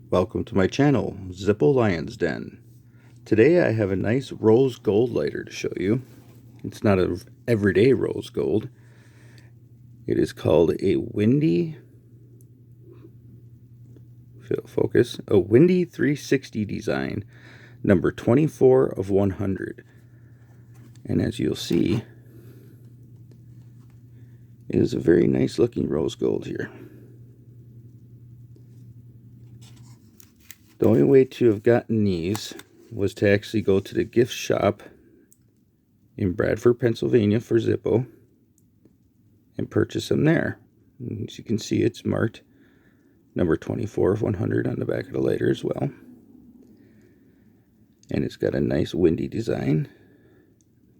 Welcome to my channel, Zippo Lion's Den. Today I have a nice rose gold lighter to show you. It's not an everyday rose gold. It is called a Windy, a Windy 360 design, number 24 of 100. And as you'll see, it is a very nice looking rose gold here. The only way to have gotten these was to actually go to the gift shop in Bradford, Pennsylvania for Zippo and purchase them there. And as you can see, it's marked number 24 of 100 on the back of the lighter as well. And it's got a nice windy design.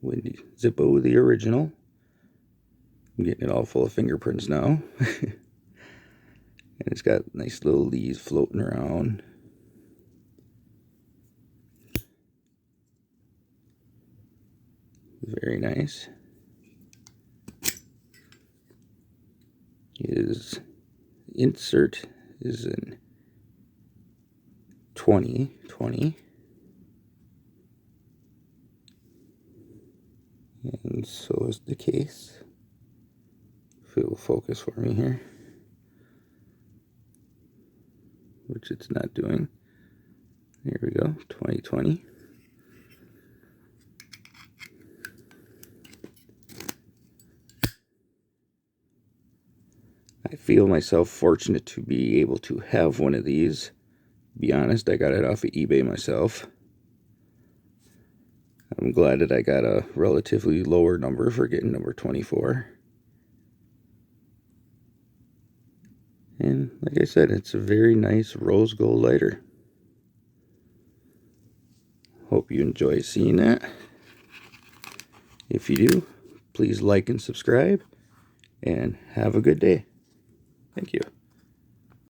Windy Zippo, the original. I'm getting it all full of fingerprints now. And it's got nice little leaves floating around. Very nice. His insert is in 2020. And so is the case. If it will focus for me here. Which it's not doing. Here we go, 2020. I feel myself fortunate to be able to have one of these. To be honest, I got it off of eBay myself. I'm glad that I got a relatively lower number for getting number 24. And like I said, it's a very nice rose gold lighter. Hope you enjoy seeing that. If you do, please like and subscribe, and have a good day. Thank you.